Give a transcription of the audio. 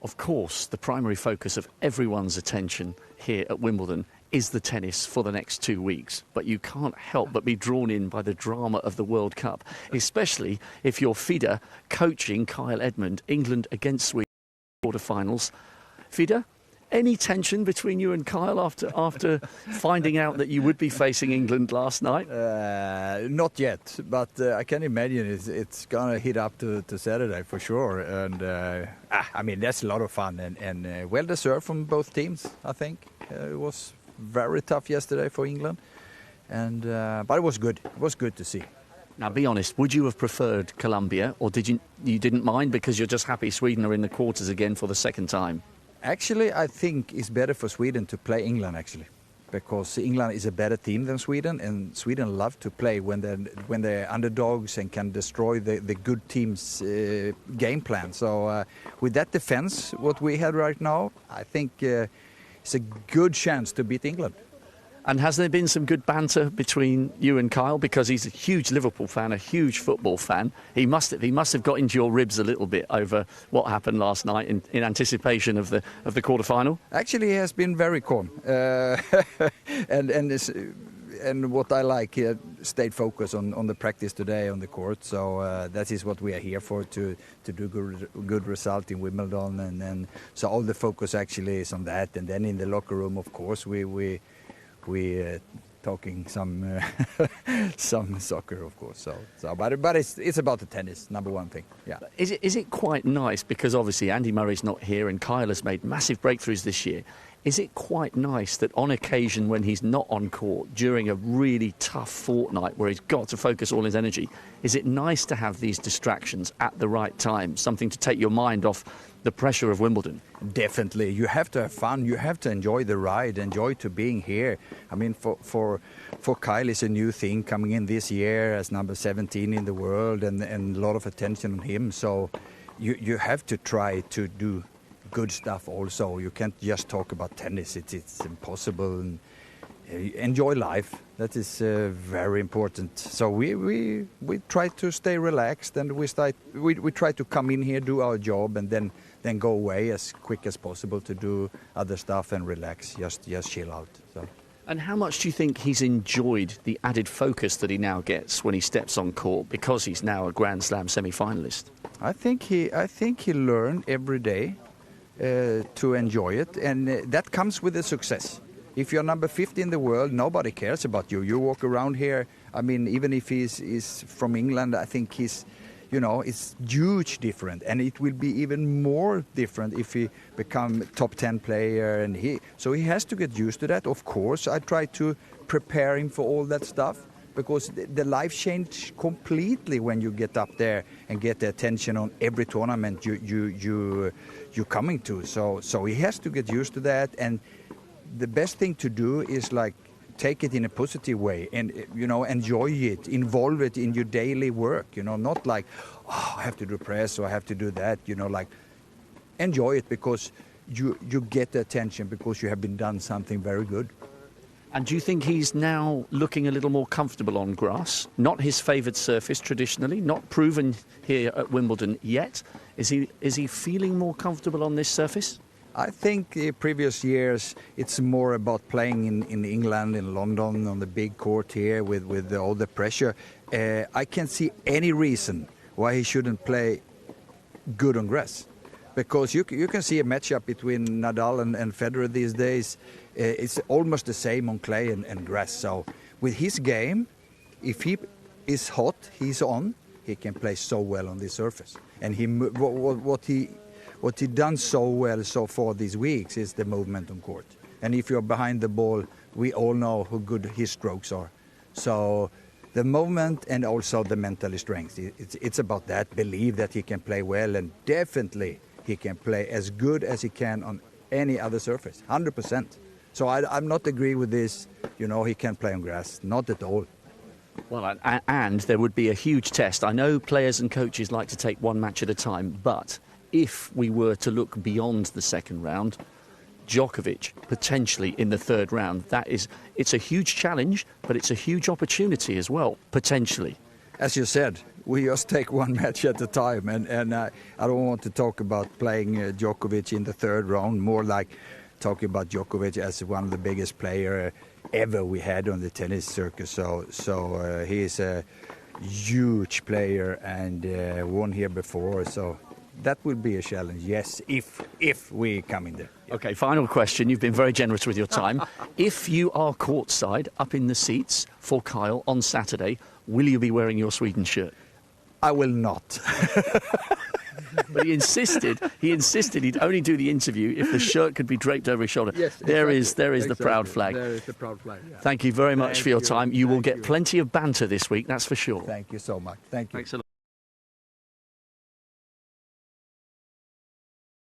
of course, the primary focus of everyone's attention here at Wimbledon is the tennis for the next 2 weeks. But you can't help but be drawn in by the drama of the World Cup, especially if you're Fidde coaching Kyle Edmund, England against Sweden quarterfinals. Fidde, any tension between you and Kyle after finding out that you would be facing England last night? Not yet, but I can imagine it's going to hit up to Saturday for sure. And I mean, that's a lot of fun and well deserved from both teams, I think. It was very tough yesterday for England, and but it was good. It was good to see. Now, be honest, would you have preferred Colombia, or you didn't mind because you're just happy Sweden are in the quarters again for the second time? Actually, I think it's better for Sweden to play England, actually, because England is a better team than Sweden, and Sweden love to play when they're underdogs and can destroy the good team's game plan. So with that defense, what we had right now, I think it's a good chance to beat England. And has there been some good banter between you and Kyle? Because he's a huge Liverpool fan, a huge football fan. He must have got into your ribs a little bit over what happened last night in anticipation of the quarter-final. Actually, he has been very calm. And what I like, he stayed focused on the practice today on the court. So that is what we are here for, to do good result in Wimbledon. And so all the focus actually is on that. And then in the locker room, of course, we talking some some soccer, of course. But it's about the tennis, number one thing. Yeah. Is it quite nice, because obviously Andy Murray's not here and Kyle has made massive breakthroughs this year? Is it quite nice that on occasion when he's not on court during a really tough fortnight where he's got to focus all his energy, is it nice to have these distractions at the right time, something to take your mind off the pressure of Wimbledon? Definitely. You have to have fun. You have to enjoy the ride, enjoy to being here. I mean, for Kyle, it's a new thing coming in this year as number 17 in the world, and a lot of attention on him. So you have to try to do good stuff also. You can't just talk about tennis. It's impossible. And enjoy life. That is very important. So we try to stay relaxed, and we try to come in here, do our job, and then go away as quick as possible to do other stuff and relax, just chill out. So. And how much do you think he's enjoyed the added focus that he now gets when he steps on court, because he's now a Grand Slam semi-finalist? I think he learned every day to enjoy it, and that comes with the success. If you're number 50 in the world, nobody cares about you. You walk around here. I mean, even if he's from England, I think he's, it's huge different, and it will be even more different if he become top 10 player. And so he has to get used to that. Of course, I try to prepare him for all that stuff, because the life change completely when you get up there and get the attention on every tournament you're coming to. So he has to get used to that, and the best thing to do is take it in a positive way and enjoy it, involve it in your daily work. Not like, I have to do press or I have to do that. Enjoy it because you get the attention because you have been done something very good. And do you think he's now looking a little more comfortable on grass? Not his favoured surface traditionally, not proven here at Wimbledon yet. Is he feeling more comfortable on this surface? I think the previous years it's more about playing in England, in London, on the big court here with all the pressure. I can't see any reason why he shouldn't play good on grass. Because you can see a matchup between Nadal and Federer these days. It's almost the same on clay and grass. So with his game, if he is hot, he's on, he can play so well on this surface. And what he done so well so far these weeks is the movement on court. And if you're behind the ball, we all know how good his strokes are. So the movement and also the mental strength, it's about that. Believe that he can play well, and definitely he can play as good as he can on any other surface, 100%. So I'm not agree with this, he can't play on grass, not at all. Well, and there would be a huge test. I know players and coaches like to take one match at a time, but if we were to look beyond the second round, Djokovic potentially in the third round, it's a huge challenge, but it's a huge opportunity as well, potentially. As you said, we just take one match at a time, and I don't want to talk about playing Djokovic in the third round, more like talking about Djokovic as one of the biggest player ever we had on the tennis circuit. So he is a huge player and won here before, so that will be a challenge, yes, if we come in there. Okay, final question. You've been very generous with your time. If you are courtside up in the seats for Kyle on Saturday, will you be wearing your Sweden shirt? I will not. But he insisted he'd only do the interview if the shirt could be draped over his shoulder. Yes, there exactly. is the proud flag. There is the proud flag. Yeah. Thank you very much for your time. You will get you. plenty of banter this week, that's for sure. Thank you so much. Thank you. Thanks a lot.